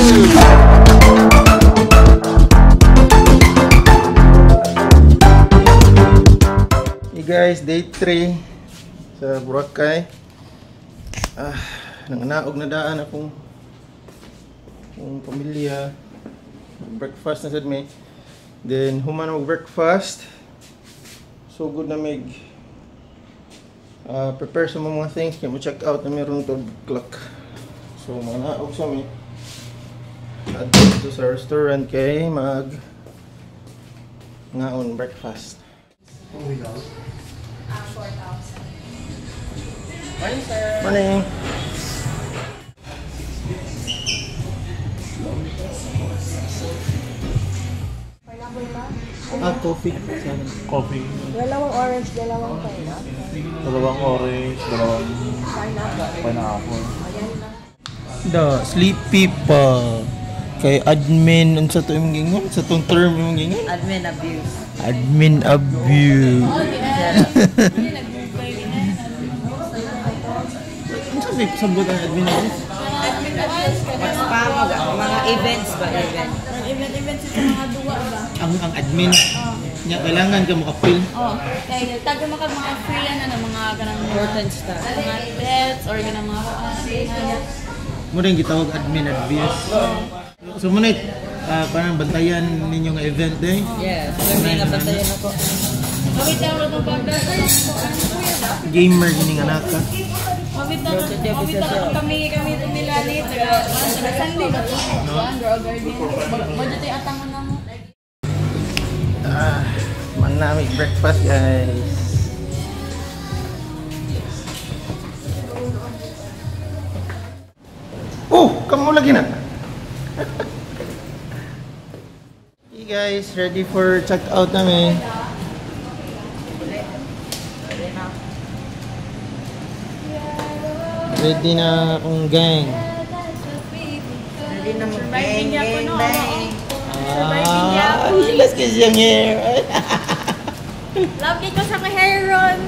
Hey guys, day 3 sa Boracay. Nanganaog na daan akong pamilya. Breakfast na sad me. Then human og breakfast. So good na mig prepare sa mga things kaya mo check out na meron 12 o'clock. So manaog sa me. At dito sa restaurant kay mag ngaon breakfast. Oh my God. 4,000. Morning, sir. Morning. Coffee. Coffee. Dalawang orange, dalawang pineapple. Dalawang orange, dalawang pineapple. The sleepy pa. Kay admin unsa to imong gingon? Sa tong term imong gingon? Admin abuse. Admin abuse. Unsa di sabot ang admin abuse? Admin abuse spam mga events ba event. Event sa mga duwa ba? Ang admin. Nya kailangan ka makapil. Oh, kay tago mga free na mga kanang Important stuff. mga pets or kanang mga Mo rin gitawag admin abuse. So mo parang bantayan ninyo nga event day. Yes, may nabantayan ako. Mawit lang ro tong pagda. Gamer gining anak ka. Mawit lang kami tumilali sa Sunday ba to? Grow garden. Mo dito atangan na mo. Manamig breakfast guys. Oh, kamu lagi na. Hey guys, ready for check out namin. Ready na akong gang. Hindi na mag-bang. Hilas kasi yung hair. Love ko sa hair ron.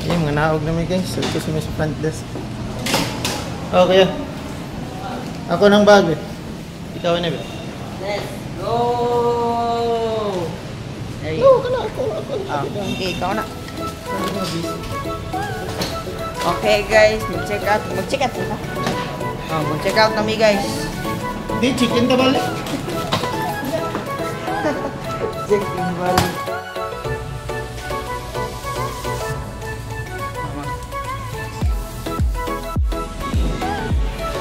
Okay, mga naog namin guys. So, ito sa front desk. Okay. Ako ng bag. Ikaw na ba? Let's go! No, ako. Okay, ikaw na. Okay guys, mag-check out na. Mag-check out kami guys. Di, chicken ka balik. Chicken balik.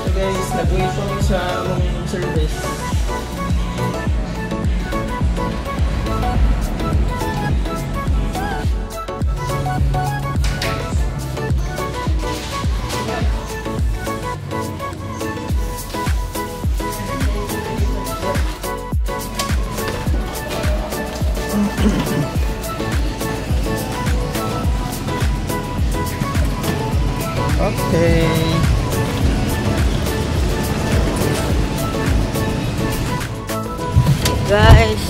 So guys, nag-wait kami sa among service. Okay. Guys,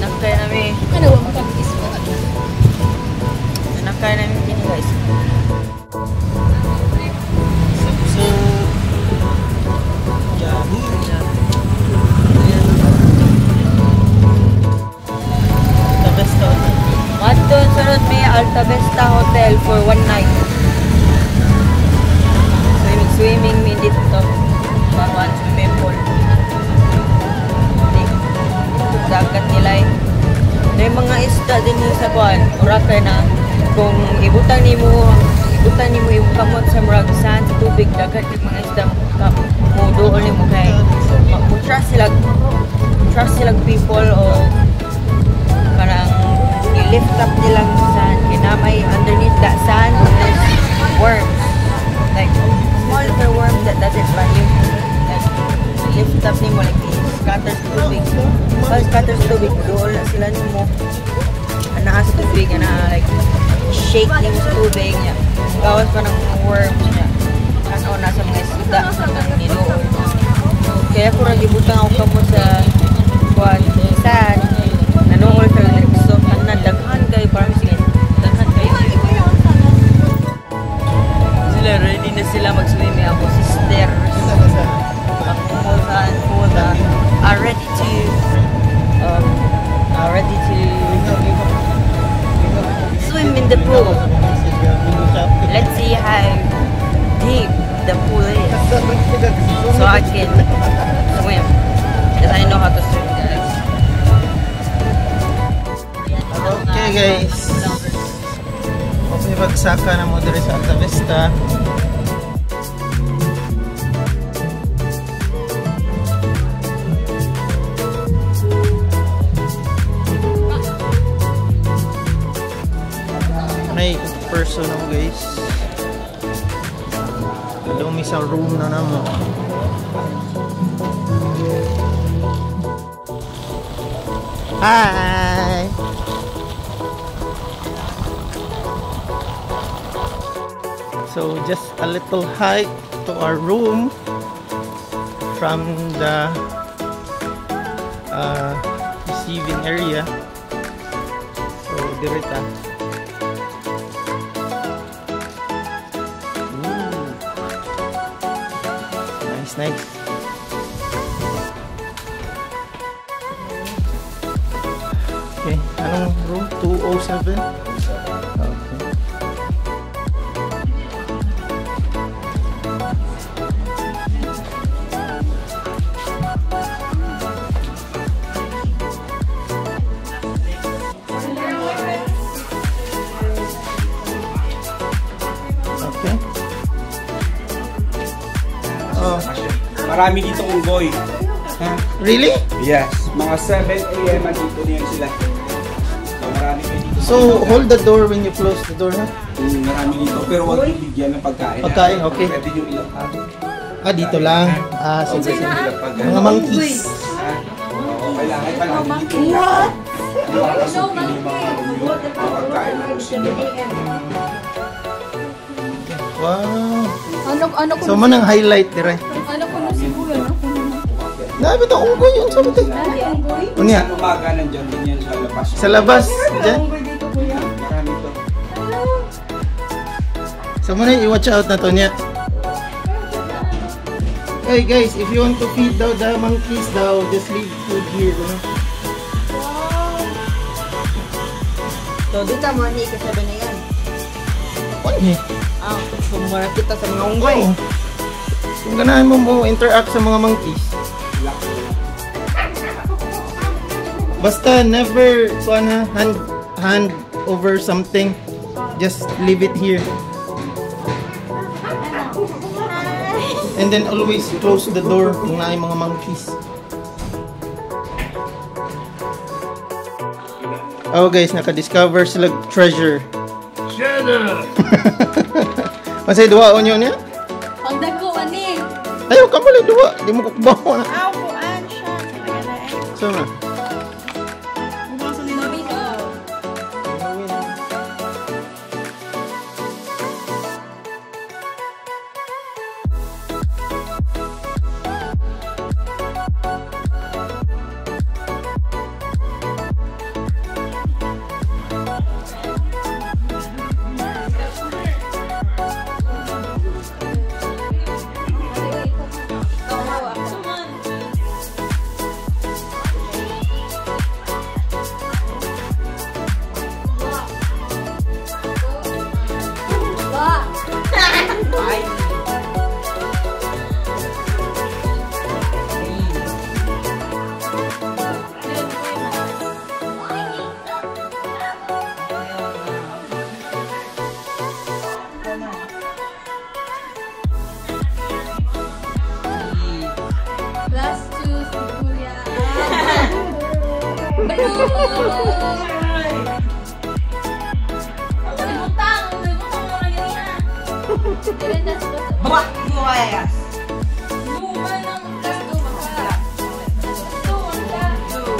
nakay namin. Ano ba mag-kiss mo? Nakay namin din guys. So, Yahoo. Alta Vista Hotel. Doon sunod may Alta Vista Hotel for 1 night. Swimming me dito. Baruan swimming pool. Dagat nila eh. May mga isda din sa buwan. Boracay na kung ibutan nimo yung kamot sa murag sand sa tubig dagat yung mga isda mo doon nimo kay trust sila people o parang i-lift up nilang sand kinamay underneath that sand is worms like small little worms that doesn't bite you like lift up nimo like scatter sa tubig pag scatter sa tubig doon sila nimo anaas sa tubig na like shake nimo sa tubig niya gawas pa ng worms niya ano nasa mga isda ng niluo kaya kung nagibutang ako kamo sa buwan saan nanool sa so daghan kayo parang sige daghan kayo let's see how deep the pool is. So I can swim. Because I know how to swim, guys. Okay guys. Okay, bagsaka na mo diri sa Alta Vista. May person na mo guys. Dumi sa room na namo. Hi! So just a little hike to our room from the receiving area. So direta. Nice. Okay, anong room? 207? Okay. Okay. Oh. Marami dito unggoy. Ha? Really? Yes. Mga 7 AM dito na yun sila. So marami kayo dito. So, hold the door when you close the door, ha? Marami dito. Pero huwag ibigyan ng pagkain. Pagkain, okay. Pwede yung ilang araw. Ah, dito lang. Ah, sige. Mga monkeys. Oo, kailangan pa lang dito. What? Pagkain ng sino. Wow. Ano ko So, manang highlight dire. ano ko na siguro no? Nabi to unggoy yun sa buti. Unya, Sa umaga nandiyan din yan sa labas. sa labas. Diyan. Marami to. So, muna i-watch out na to niya. Hey guys, if you want to feed daw the monkeys daw, just leave food here. You know? So dito mo ni kasabi na yan. Ano eh? Ah, sumara kita sa mga unggoy. Oo. Kung ganahan mo interact sa mga monkeys. Basta never hand over something. Just leave it here. And then always close the door kung na mga monkeys. Oh guys, naka-discover sila treasure. Shut up! Masay duwa o nyo niya? Ang dako ani. Ayaw ka mali duwa. Di mo kukubaho na. Aw ko an siya. So na. Last two si Kuya. Nagutang mo lang yan ha. Baba! Buwayas! Luma ng gasto maka. Gasto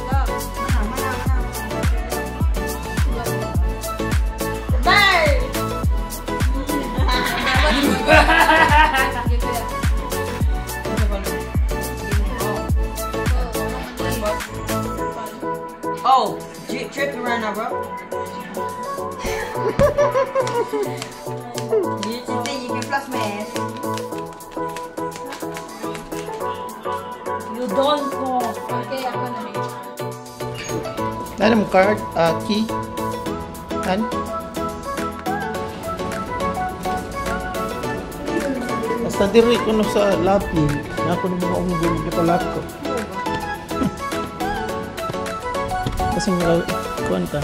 maka. Bar! Oh, trip around now, bro. You can plus my ass. You don't go. Okay, ako na rin. Alam mo card, key. Han? Sa diri ko no sa lapi, na ako nung mga unggol gipalat ko. Kasi nga, kuwan ka.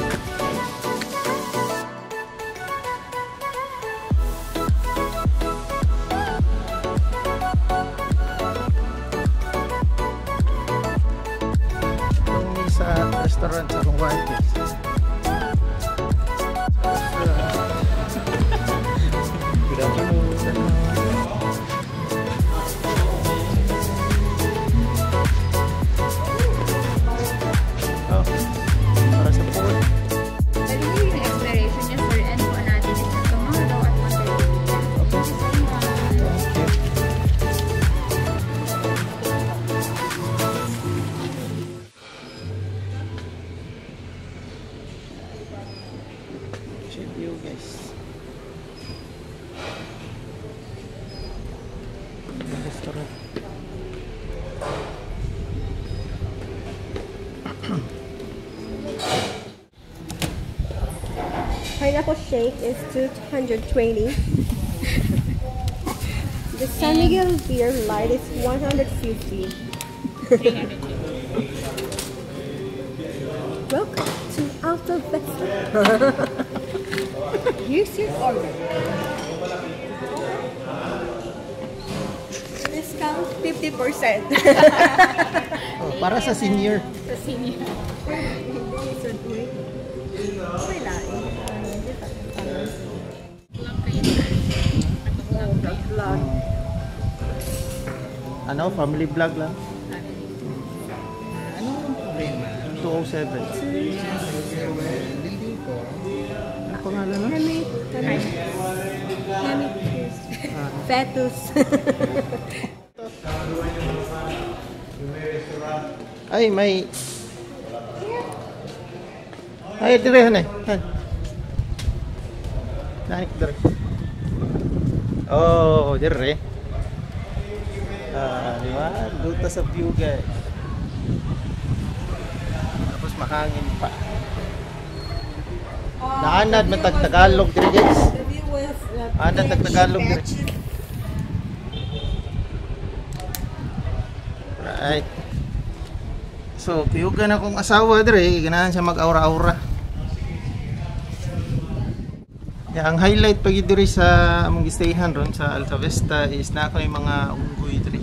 Itong sa restaurant sa akong wife. Good afternoon. Para sa food. Dali mo yung expiration niya, sir, and po natin is tomorrow at 1:30 p.m. Check you guys. Restaurant. Pineapple shake is 220. The San Miguel beer light is 150. Welcome to Alta Vista. Here's your order. Discount 50%. Oh, para sa senior. Sa senior. Ano, family vlog lang. Ano ang problema? 207. Ano pangalan na? Fetus. Ay, may... Ay, direhan eh. Naik, dire. Oh, dire. Di ba? Luta sa view, guys. Tapos mahangin pa. Naanad, matag-Tagalog dire, guys. Anad, tag-Tagalog dire. Right. So, piyugan akong asawa dire, ganahan siya mag-aura-aura. Yeah, ang highlight pag diri sa among stayhan ron sa Alta Vista is na ako yung mga unggoy diri.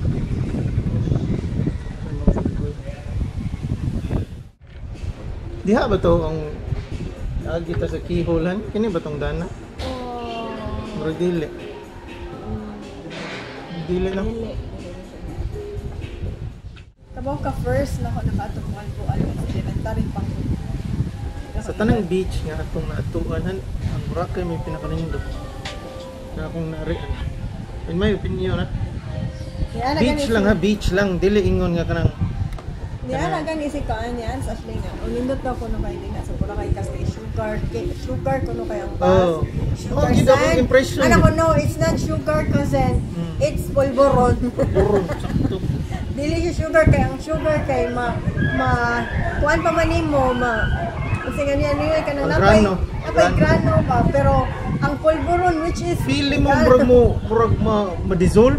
Diha ba to ang kita sa keyholean? Kini ba tong dana? Murag dili. Dili lang. Kabaw ka first na ko nakatukuan ko elementary pa. Sa tanang beach nga atong naatuanan, ang Boracay may pinakanindot. Na akong narian. In my opinion, beach lang ha, beach lang. Dili ingon nga kanang Niya na gani si kaan yan sa asli nga. Unindot daw ko no kay dinga sa Boracay kasi sugar kuno kay ang bus. Oh, gid ako impression. Ano ko no, it's not sugar kasi it's pulveron. Puro sakto. Dili siya sugar kay ang sugar kay kuan pa man nimo kasi ganyan niyo ka nang napay grano pa pero ang pulveron which is Feeling mo murag ma-dissolve.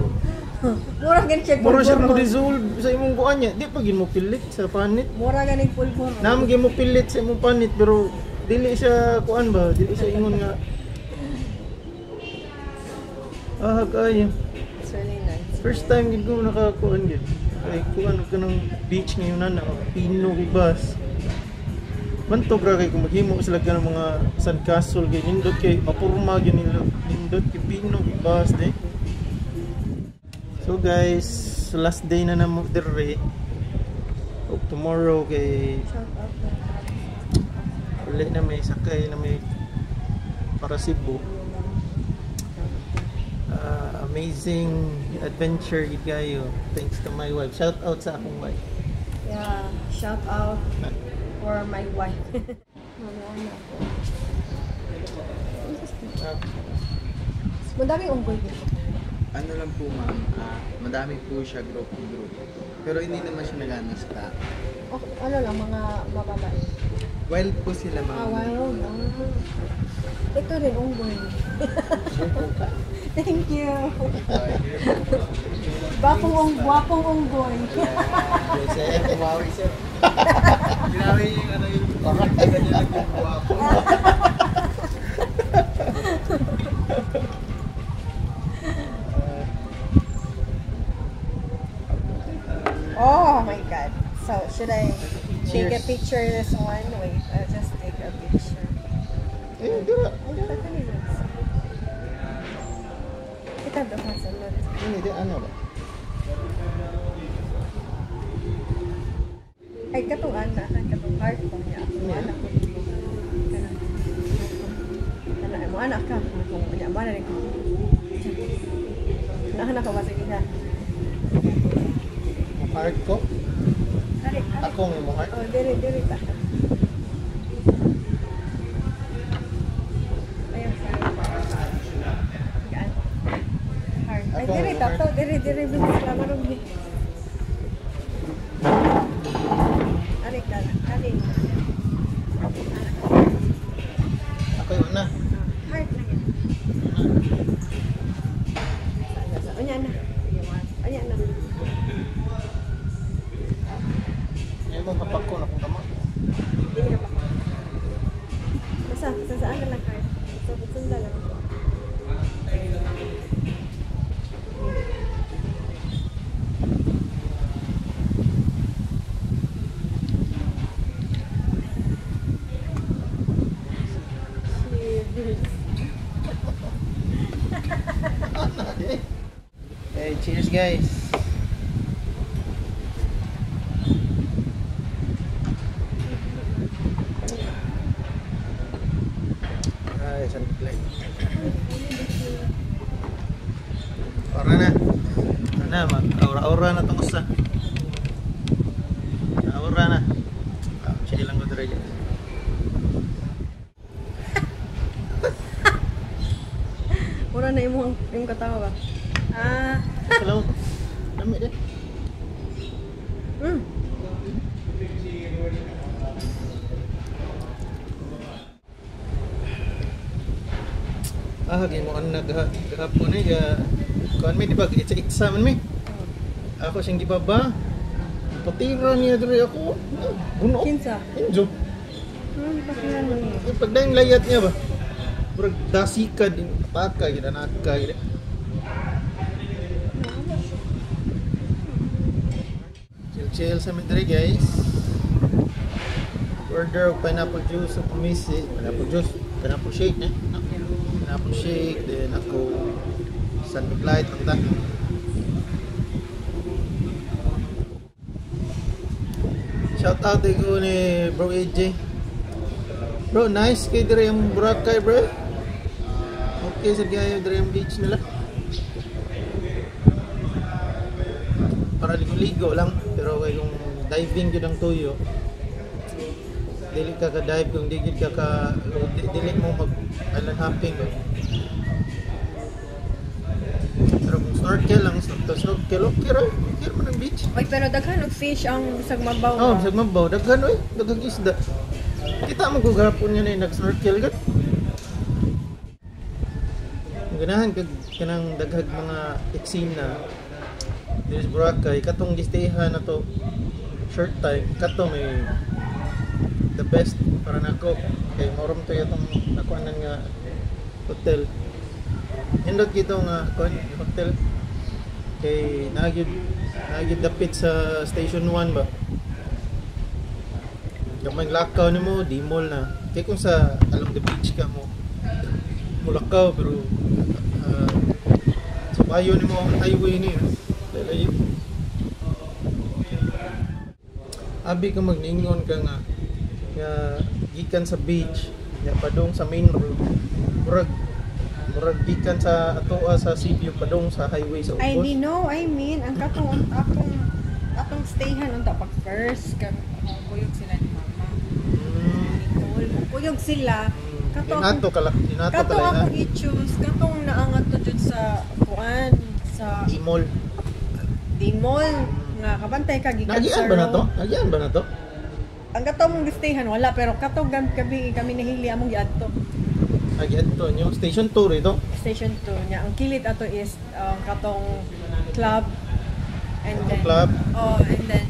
mura gani siya Mura siya pulveron. ma-dissolve sa imong kuan niya. Di pa gid mo pilit sa panit. Mura gani pulveron. Nam gid mo pilit sa imong panit pero dili siya kuan ba? Dili siya ingon nga. Kaya. It's really nice. First time gid ko nakakuan gid. Kay kuan ka ng beach ngayon na Pino Ibas. Bantog ra kay kung maghimo sila ka ng mga sandcastle kay nindot kay mapurma gyud nila. Nindot kay Pino Ibas de. So guys, last day na namo dire. Hope tomorrow kay uli na may sakay na may para Cebu. Amazing adventure gid kayo. Thanks to my wife. Shout out sa akong wife. Yeah, shout out for my wife. Madami unggoy dito. Ano lang po ma'am, madami po siya group. Pero hindi naman siya nag-anasta. Ano lang, mga bababae. Wild po sila ma'am. Wild. Ito rin, unggoy. Thank you. Gwapong unggoy. Sir, kumawi sir. Ginawi yung ano yung pakatagan niya nagkukuwapo. Oh my God. So, should I take a Cheers. picture this one? Wait, I'll just take a picture. Dira. Kita daw sa lot. Ini dia ano ba? Ay, katong heart ko niya. Anak ko. Mo anak ka. Kung niya ba na rin ko. Nahanap ko ba sige ha? Heart ko. Ari. Akong mo heart. Oh, diri ta. Ayun sa. Gaan. Heart. Ay, Ako, diri ta heart. to. Diri bilis la marong ni. Ari ka. Ari. Ako yun na. Heart na yan. Anya na. Anya na. Yung mga kapak ko na kung tama. Dili ka pa. Basta, saan na lang kayo? So, sunda lang ako. Hey, cheers guys. Ay, santiklay. Para na. Ano, mag-aura-aura na itong usa. Aura na. Chill lang ko dito. Mura na yung katawa ba? Ah. Salamat. Dami din. Hagi mo anak gahapon eh kuan mi di ba itsa man mi. Ako sing gibaba. Patira niya diri ako. Buno. Kinsa? Injo. Pakiran mo niya. Pagdayang layat niya ba? Murag dasika din paka gid anak ka gid. Chill sa mi diri guys. Order of pineapple juice sa pumisi. Pineapple shake eh. Pineapple shake, then ako sunbig light ang ta. Shout out ko ni Bro AJ. Bro, nice kay dire yung Boracay, bro. Okay sa gayo dire yung beach nila. Para ligo-ligo lang, pero kung diving yun ang tuyo, dili ka ka-dive kung dili mo mag-island hopping. Pero kung snorkel lang, snorkel, okay rin. Okay man ang beach. Ay, pero daghan og fish ang sagmabaw. Oo, sa mabaw, daghan oy, daghang isda. Kita mo kung gahapon niya na nag-snorkel gan. Ganahan kanang daghag mga eksena. There's Boracay, katong gistayhan na to short time, kato may the best para nako kay morom to yatong nakuanan nga hotel. Hindot gito nga hotel kay nagid dapit sa station 1 ba. Gamay lakaw nimo di mall na. Kay kung sa along the beach ka mo mulakaw pero sa payo nimo ang highway ni lalayo. Abi ka magningon ka nga gikan sa beach nya padong sa main road murag gikan sa atoa sa Cebu padong sa highway sa I Ubos. know, I mean, ang atong stayhan unta pag first kuyog sila ni mama. Kuyog sila. Dinato Kato pala ako i-choose, katong naangat to jud sa kuan sa Dimol. Dimol nga kabantay ka gikan Nagian ba na to? Nagian ba na to? Ang katong mong stayhan wala pero katong kami nahili among giadto. Ato yung station 2 rito. Station 2 niya. Ang kilid ato is katong club. And then, Club. Oh, and then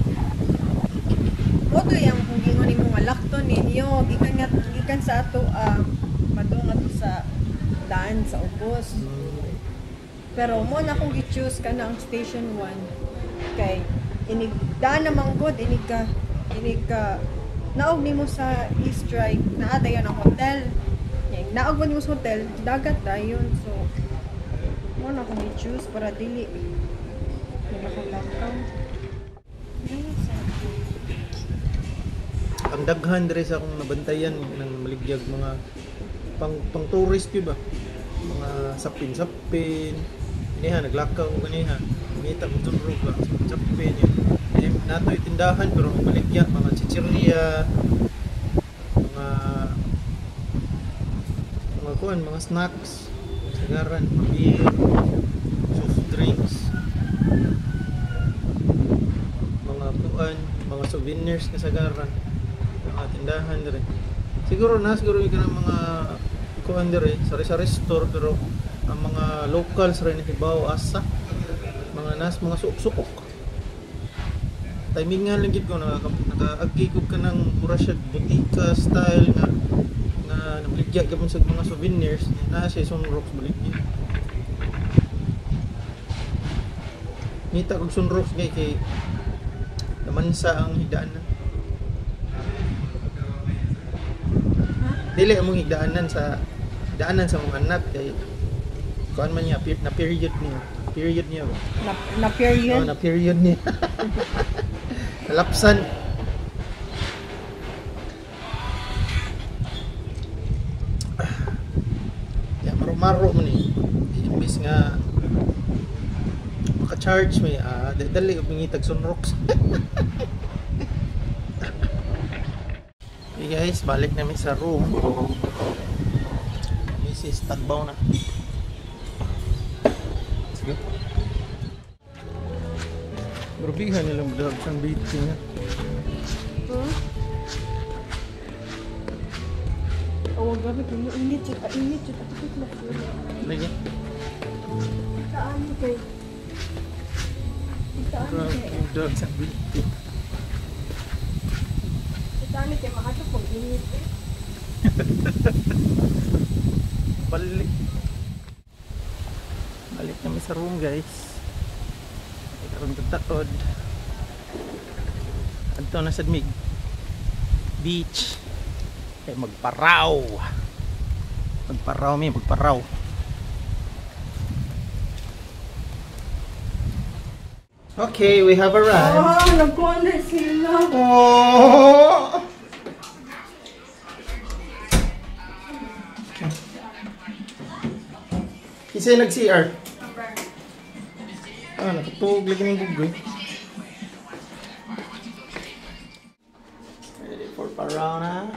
moto yang kung gingon nimo nga lakton ninyo gikan sa ato madung ato sa daan sa ubos. Pero mo na kung gi-choose ka na ang station 1 kay inig daan namang good inig ka naog nimo sa East Drive naa dayon ang hotel. Naog mo nimo sa hotel dagat dayon so mo na kung gi-choose para dili makalakaw. Ang daghan diri sa akong nabantayan ng maligyag mga pang tourist ba? Mga sapin-sapin. Iniha naglakaw ganiha. Ngita mo tunrog ba sapin yun. Nato itindahan pero maligya mga chichirya. Mga snacks, sagaran, mga beer, soft drinks. Mga souvenirs na sagaran, mga tindahan rin. Siguro yung kanang mga kuan dire, sari-sari store pero ang mga locals rin hibaw asa, mga sukok. Timingan lang gid ko naka-agi ko ka ng mura siya butika style nga nabligya gyapon sa mga souvenirs na siya sunrocks baligya. Ngita kog sunrocks kay namansa ang higdaanan. Dili among higdaanan sa mga anak kay kuan man niya na period niya ba? Na period? Oh, na period niya. Nalapsan. Ya maro man ni. Imbis nga maka-charge may dali ko pangitag sunrocks. Hey guys, balik namin sa room. Mrs. Tagbaw na. Sige. Grubihan nilang dahab sang beating nga. Oh, grabe ko yung init siya. Init siya. Lagi. Saan mo kay? Yung dahab sang beating. Saan mo kay? Makato kong init eh. Balik namin sa room guys. Karon tatod. Adto na sa Mig beach. Kay magparaw. Magparaw. Okay, we have arrived. Oh, nagkuhan na sila. Oh! Kisay nag-CR? Nakatulog lagi ng bugoy. Ready for Parana?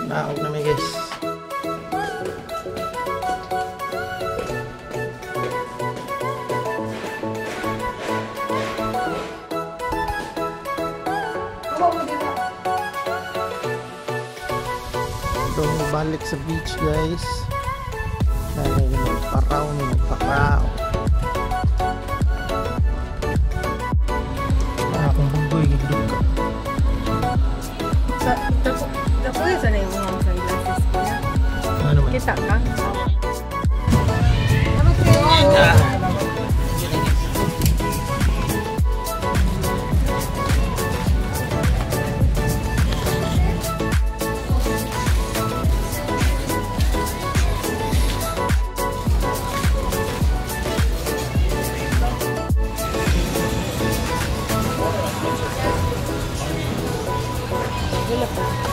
Naog na may guys. Balik sa beach guys. Magparaw. Akong bugoy gigdug ka. Tapos na yung mga sunglasses niya. Ano naman? Kita ka?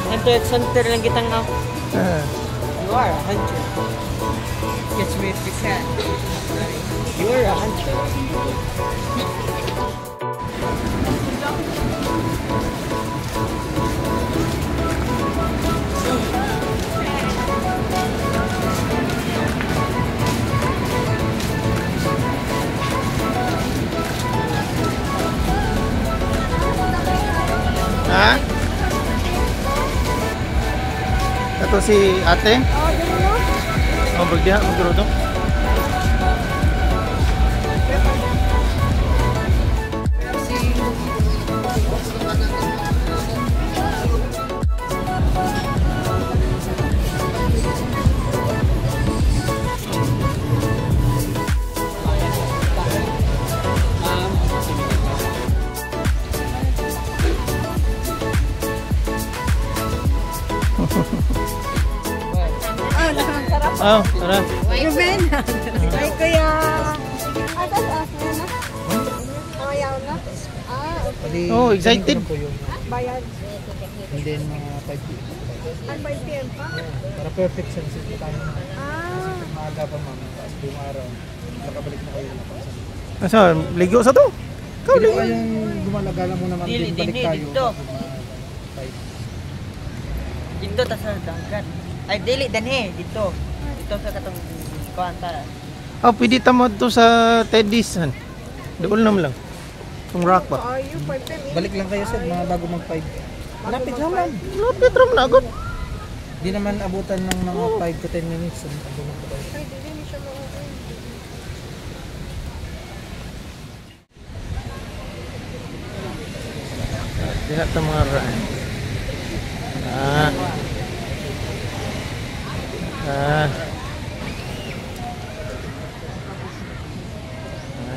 Ito at center lang kitang ako. You are a hunter. Catch me if you can. You are a hunter. Ha? Ito si ate? Oh, bagdiha, magduro. Oh, tara. Ruben! Ay, kuya! Atas, na? Ayaw na? Okay. Oh, excited. Bayad. And then mga 5 p.m. Ang 5 p.m. pa? Para perfect sunset po tayo na. Ah. Maaga pa ma'am. Tapos buong araw. Nakabalik na kayo. Asa, ligo sa to? Ikaw Hindi ligo. kayong gumalagala muna ma'am. Dili, Din balik dili, tayo. dito. Dito ta sa dagat. Ay dili danhe dito. Dito sa katong kuanta. Oh, pwede tamo to sa Teddy's. Doon naman lang. Itong rock ba? Ayaw, 5 p.m. Balik lang kayo sir, mga bago mag 5. Malapit lang ma'am. Lapit ram na agad. Di naman abutan ng mga 5 to 10 minutes. Abunod ko tayo. Ay, hindi mo siya mauwi. Diha ta mga raan.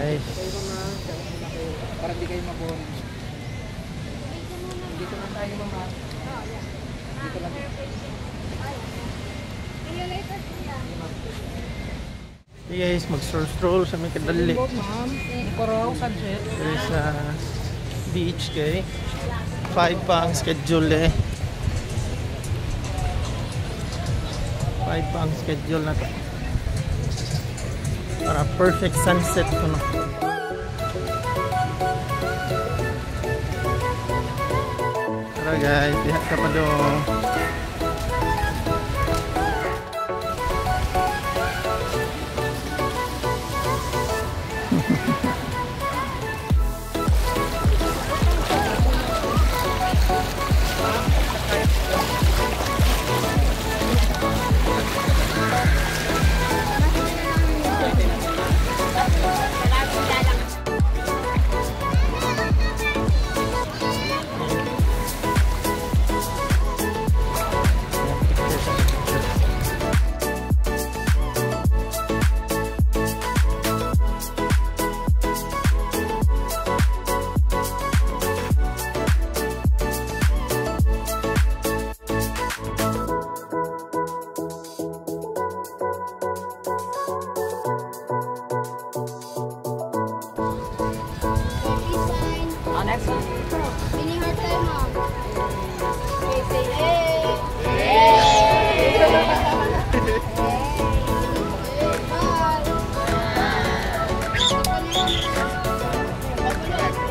Nice. Para di kayo maboring. Dito na tayo mama. Dito lang. Guys, mag-stroll sa may kadali. Koro sunset. There is a beach kay 5 pa ang schedule eh. 5 pa ang schedule na to. Para perfect sunset ko no. Tara guys, diha ka pa do. Next one. Ini hard time, Mom. Okay, say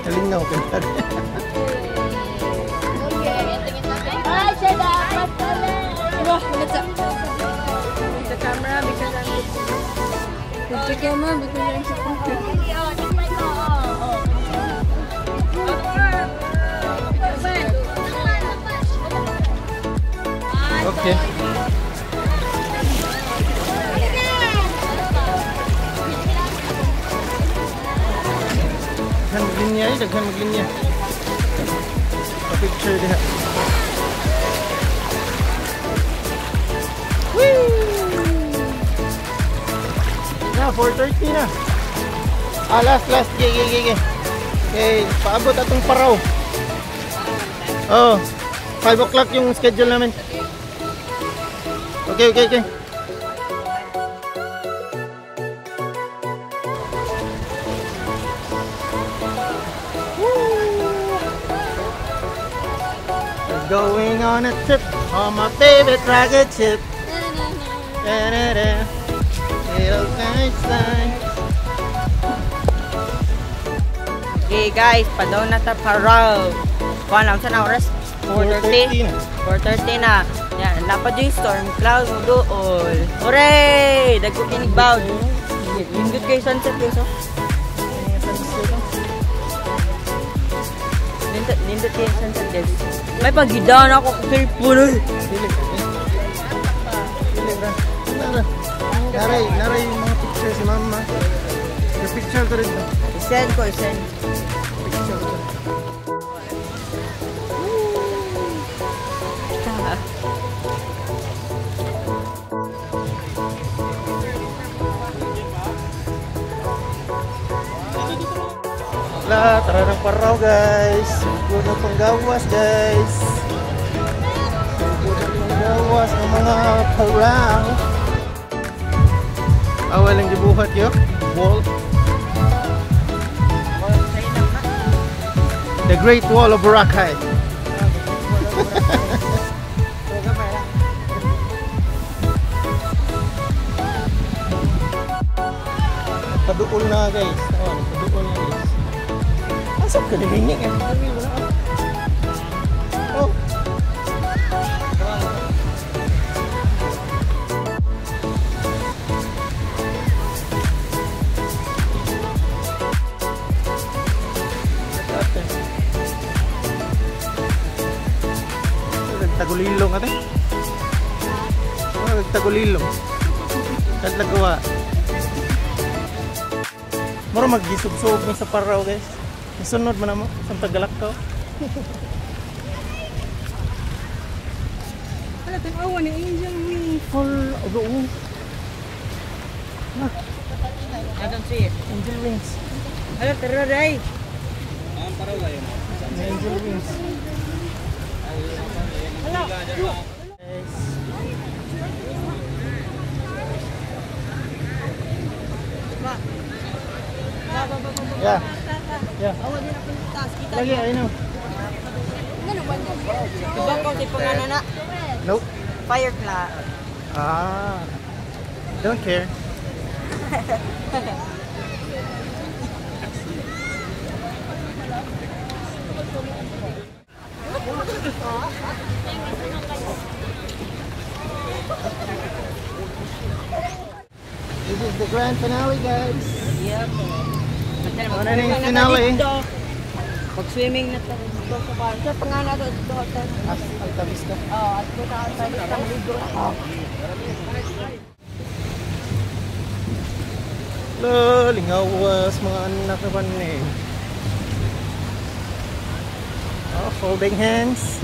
Kalinaw ka na. Bye, Shada. Wah, what's up? The camera because I'm the camera because I'm Okay. Daghan maglinya eh, daghan maglinya. Pa-picture diha. Woo! Na, 4:30 na. Last. Gigi. Okay, paabot atong paraw. Oh, 5 o'clock yung schedule namin. Okay. We're going on a trip on my favorite rocket ship. Feels nice. Okay guys, padaw na ta paraw. Kuha lang sa na oras? 4:30. 4:30 na. Yan, napad yung storm cloud mo doon. Hooray! Dagko kinigbaw. Lindot kayo sunset guys oh. Nindot kayo sa Santander. May pagidaan ako sa cellphone. Naray yung mga picture si mama. Yung picture ko rin ba? Isend ko, isend. Picture ko. Tara ng Parraw guys. Sugod na itong gawas guys. Sugod na itong gawas ng mga Parraw. Walang gibuhat yun. Wall. The Great Wall of Boracay. Paduol na guys. Paduol na guys. Asap ka nilinig eh. Oh. Tagulilong ate. Tagulilong. Kadlagawa. Moro maggisub-sub ni sa Parraw guys. Isunod mo na mo sa Tagalakaw. Wala tanawa ni Angel Wings. Full ugo. I don't see it. Angel Wings. Hala, tara ray. Angel Wings. Hala. Guys. Yeah. Yeah. Lagi, I know. Diba ko si panganana? Nope. Firefly. Don't care. This is the grand finale, guys. Yep. Ano na yung finale? Pag-swimming na tayo dito sa park. Sa pangalan to dito hotel. Alta Vista. Oo, at po tayo sa isang ligo. Lingawas mga anak naman eh. Holding hands.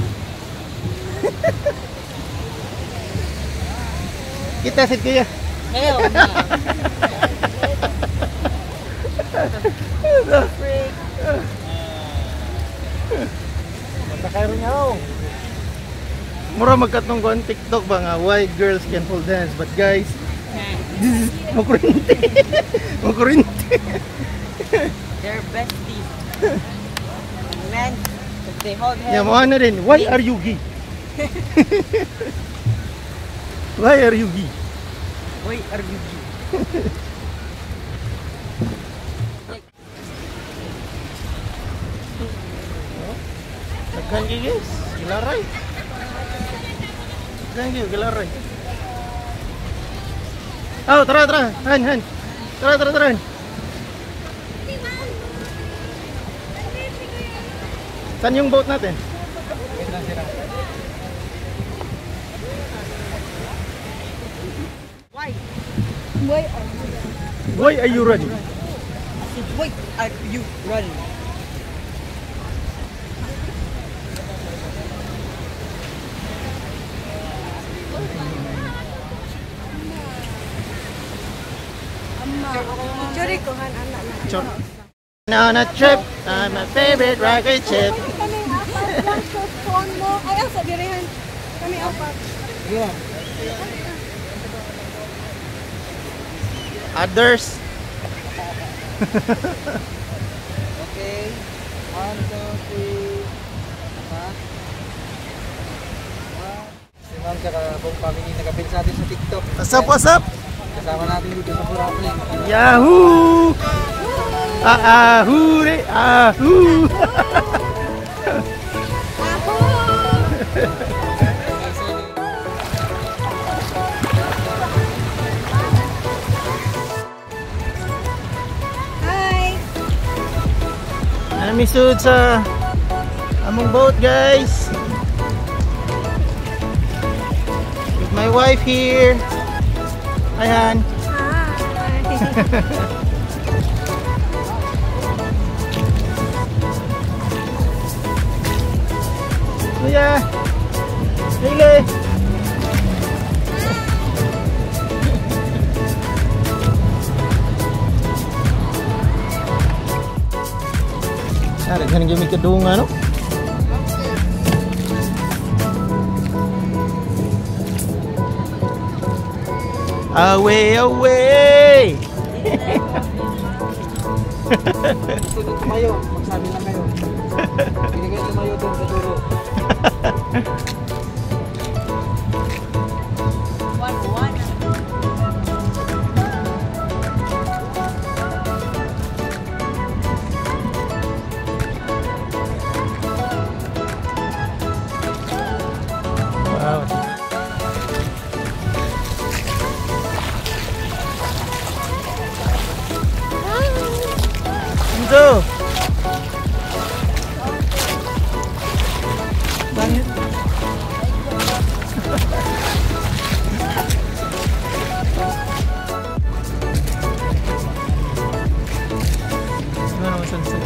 Kita sit kuya. Hell no. Freak. Matakay rin ako. Mura magkatong ko ang TikTok ba nga why girls can hold hands but guys this is makurinti. Makurinti. They're besties. Men, if they hold hands. Yeah, mo na rin. Why are you gay? Why are you gay? Why are you gay? Daghan kayo guys. Gilaray. Daghan kayo, gilaray. Oh, tara. Han. Tara. Saan yung boat natin? Why? Why are you running? Why are you running? Juri ko han anak na. Chor. On a trip, on my favorite rocket ship. Kami apat lang sa phone mo. Ay, asa dirihan. Kami apat. Others. Okay. 1, 2, 3. Si Ma'am tsaka buong family nag-appeal sa atin sa TikTok. What's up? Kasama natin dito sa Boracay. Yahoo! Ahoo! Ahoo! Hi! Namisud sa Among boat, guys. With my wife here. Hi, Han. Kuya. Lele. Ada kan game kedungan no? Away, away. Tumayo, magsabi lang kayo. Hindi kayo tumayo doon sa duro. Wow. Ito. Bakit? Ano naman sunset?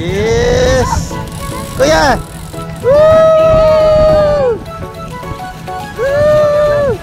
Yes! Kuya! Woo! Woo!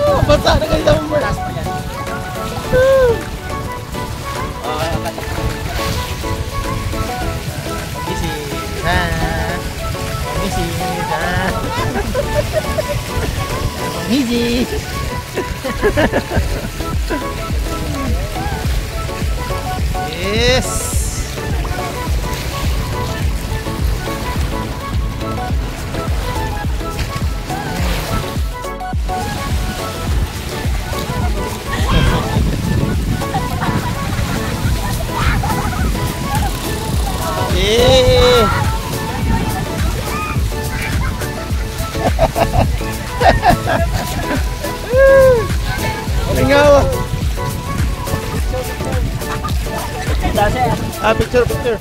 Oh, basa na kayo ng merch. Easy, ha? Easy, ha? Easy. Yes. Eh. Lingaw. Picture, picture.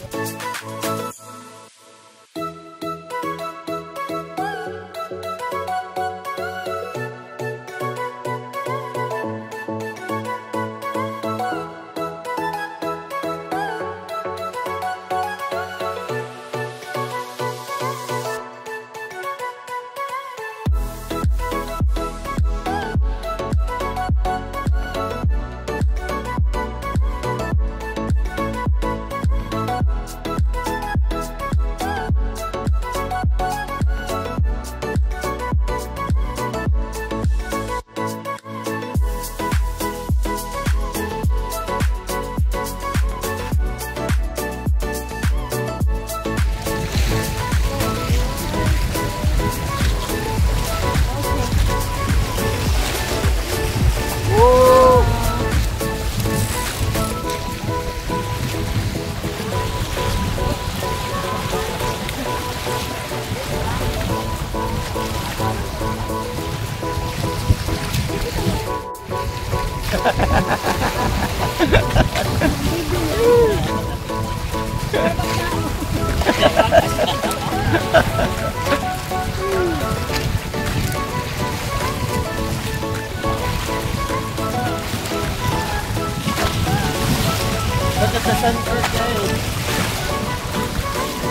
sa sunset guys.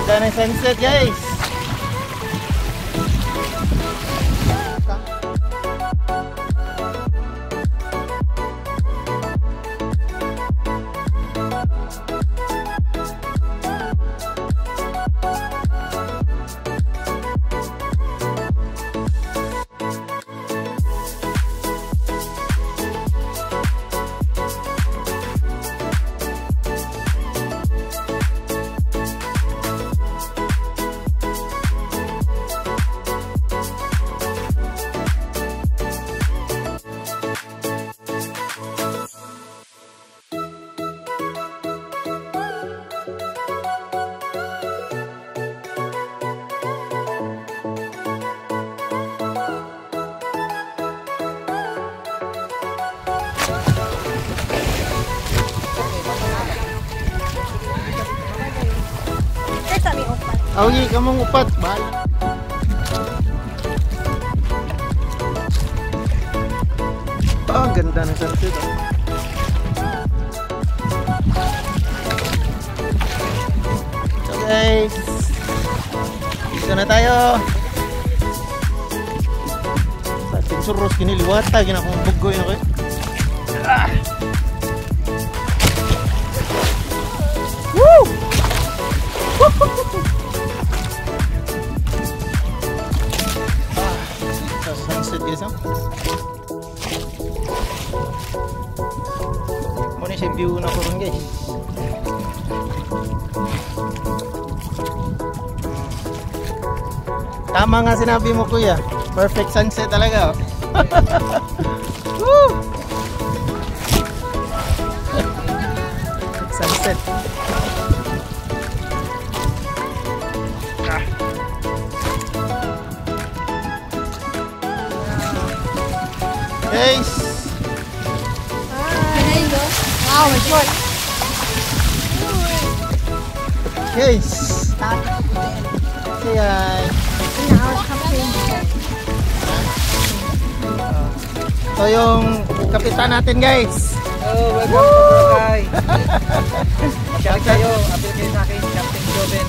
Ganda ng sunset guys. Augi, kamong upat. Bahala. Ang ganda ng sunset. So guys, dito na tayo. Sa pinsuros kiniliwata, ginakong bugoy na kayo. Woo! Sunset guys, oh. Muna siya view na ko rin guys. Tama nga sinabi mo kuya, perfect sunset talaga, oh. Woo! Sunset. Guys! Wow, my short. Guys! Say hi! So yung kapitan natin guys! Oh, welcome to Boracay. Shout kayo, update kayo sa akin, Captain Joven.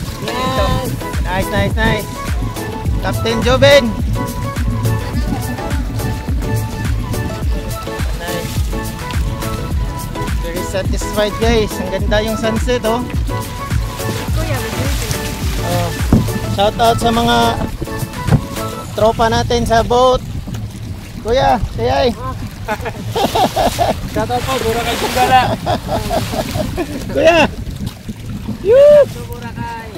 Nice, nice, nice! Captain Joven! Satisfied guys, ang ganda yung sunset, oh. Shout out sa mga tropa natin sa boat. Kuya, say hi. Shout out po, Boracay Tunggala. Kuya. Yoo! Boracay.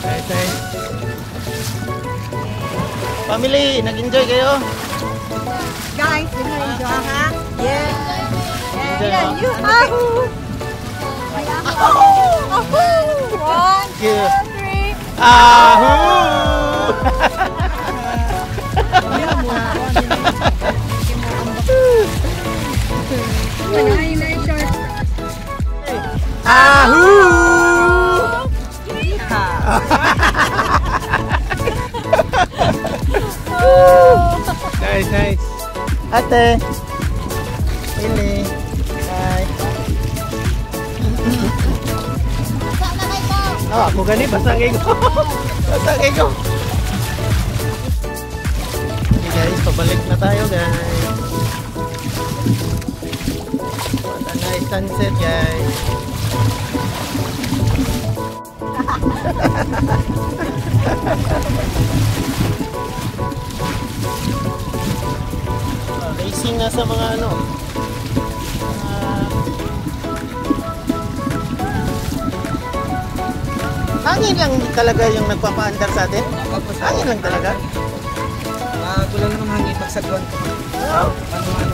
Nice, nice. Family, nag-enjoy kayo? Guys, enjoy ha? Yeah. Enjoy, Yeah, ha? you ahoo! Ahoo! 1, 2, 3. Ahoo! Ahoo! Nice, nice. Ate. Ini. Hi. Oh, ako gani basagay ko. Basagay ko. Okay guys, pabalik na tayo guys. What a nice sunset guys. Racing nga sa mga ano, hangin lang talaga yung nagpapaandar sa atin? Hangin lang talaga? Kulang naman hangin pagsagwan ko. Oh. Ano ko.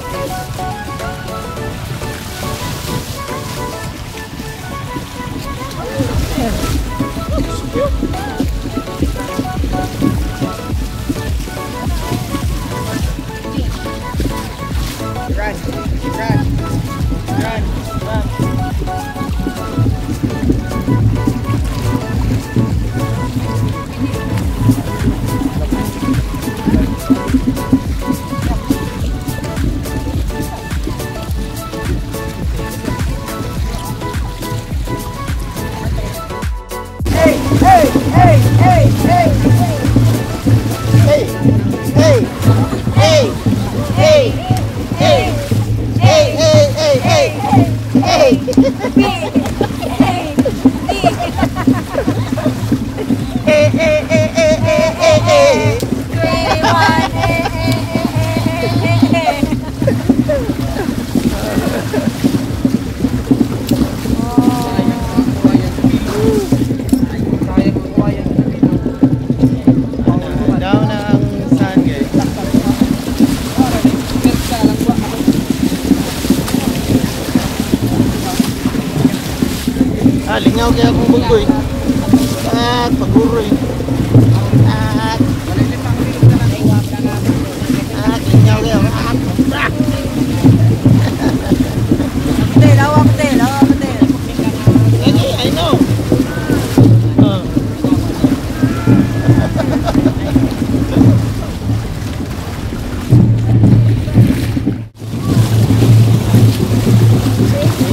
Saan guys? Lingaw kaya akong bunggoy. At paguroy. At lingaw kaya. I know.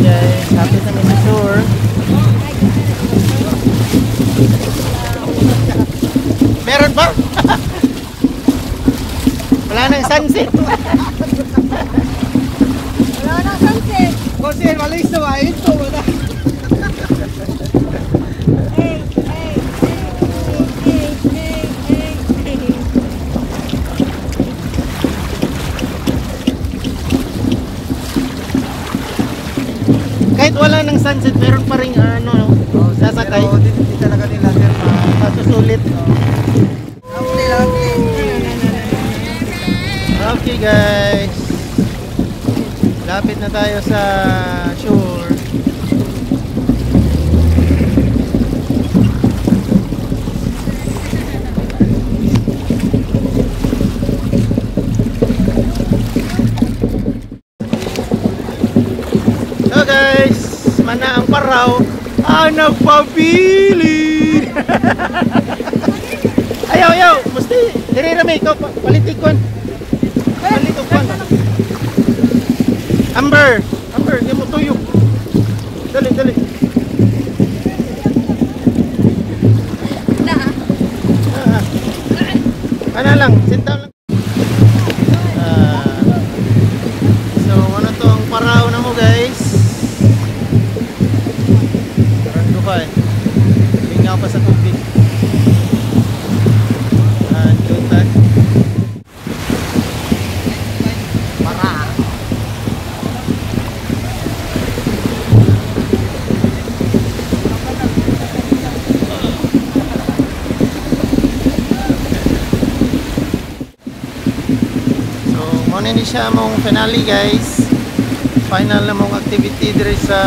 Guys, happy kami sa shore. Meron ba? Wala nang sunset. Wala nang sunset. Kasi malis na ba? Ito, wala. Kahit wala nang sunset, meron pa rin sasakay. Pero hindi talaga nila sir. Masusulit. Okay guys. Lapit na tayo sa shore. So guys, mana ang paraw ang nagpabili. Ayaw, musti diri rami ikaw palitikon. Palitikon. Amber, di mo tuyok. Dali. Ano lang, sintaw lang. So, ano to ang paraw na mo guys? Rando ka eh. Lingaw pa sa tubig. Dutan. Ini siya mong finale guys. Final na mong activity diri sa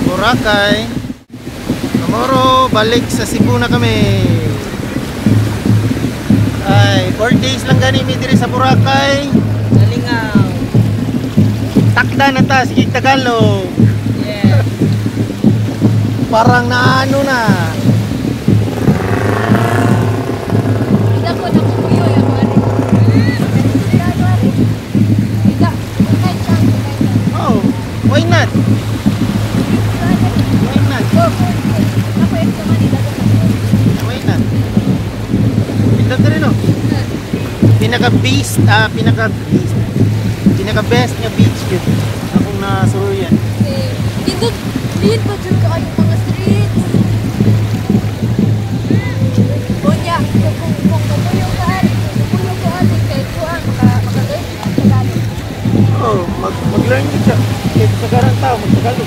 Boracay. Tomorrow balik sa Cebu na kami. Ay, 4 days lang gani mi diri sa Boracay. Nalingaw. Takda na ta sige Tagalog. Yeah. Parang naano na. Oh, why not? Why not? Why not? Pindag na rin o. Pinaka-best nga beach yun. Akong nasuruyan. Dito, pa dyan ka kayong mga streets. Kunya, kung kapuyong ka aling, kahit kuhaan, makagay, Tagalog. Oh, mag-learn din siya. Kahit sa garang tao, mag-Tagalog.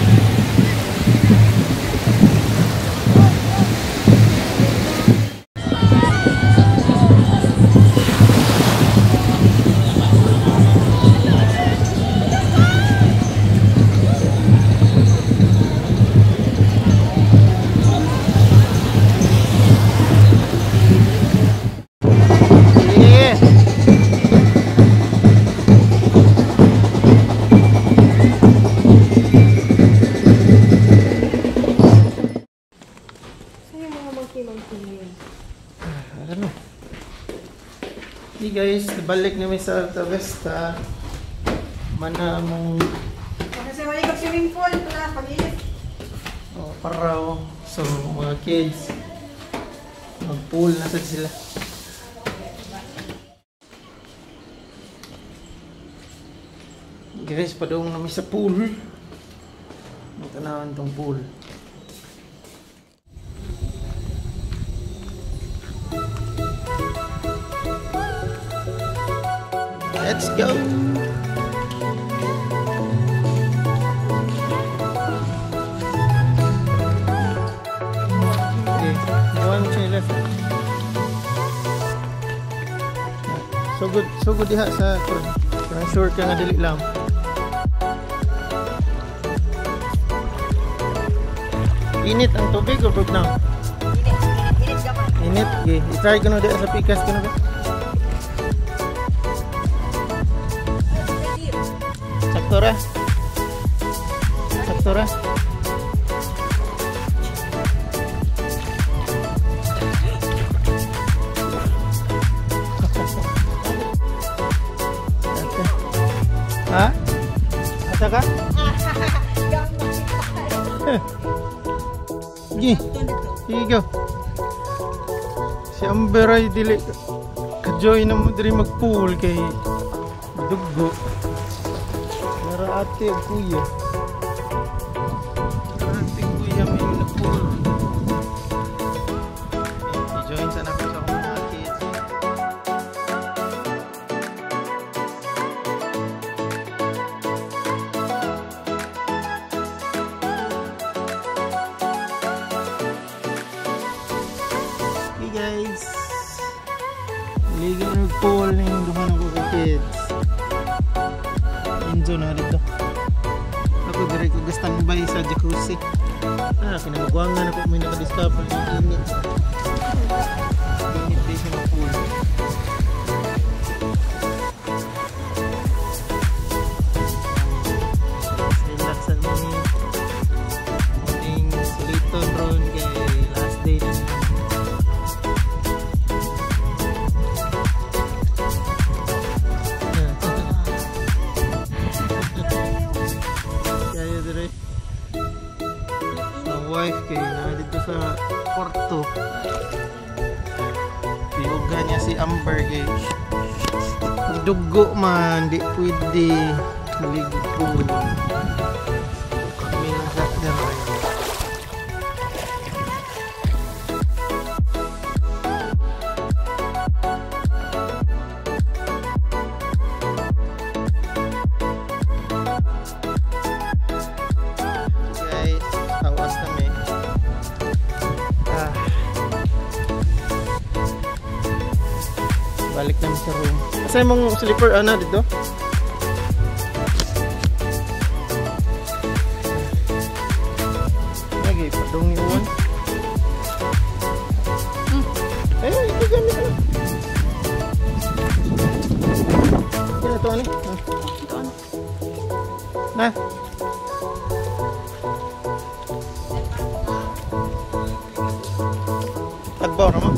Hey guys, balik namin sa Alta Vista. Mana mong Kasi wala kang swimming pool pala pag-init. paraw. So mga kids mag-pool na sila. Guys, padung namin sa pool. Matanawan tong pool. Let's go! Okay, one chair left. Sugod diha sa kuan. Parang sure ka nga dili lang. Init ang tubig o na? Init ka man. Init, okay. I-try ko na diha sa pikas ko na ba? Saktora. Saktora. Ha? Asa ka? Sige. Sige go. Si Amber ay dili ka-join na mo diri mag-pool kay dugo. Para ate o kuya. Ate kuya may nag-pool. I-join sana ko sa mga kids. Hey guys, liga nag-pool na yung duman ko ka kids. Enjoy na dito. Ako direct ko standby sa jacuzzi. Kinamagwangan ako may nakadiscover ng init. Init din siya mag-pool. Relaxan mo yung Siliton ron kay last day na nila. Kaya dire ang wife kay na dito sa Porto. Piyoga niya si Amber kay dugo man, di pwede maligo. Kami lang sa dere. Guys, tawas kami. Balik namin sa room. Asa mong slipper ana dito? Lagi padong iwan. Ito gamit na. Kaya ito ano? Na. Tagbaw naman.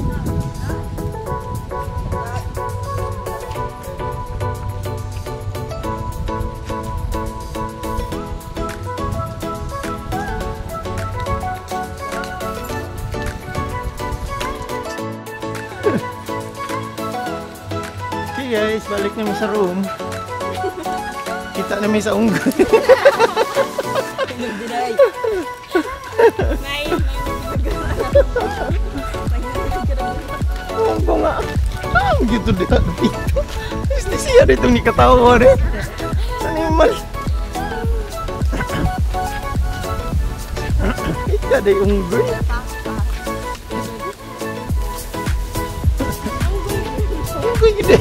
Okay guys, balik namin sa room. Kita namin sa unggoy. Ang nga. Gitu dia dito. Pasti siya dito ni katawa rin. Animal. Ika day unggoy. Unggoy gede.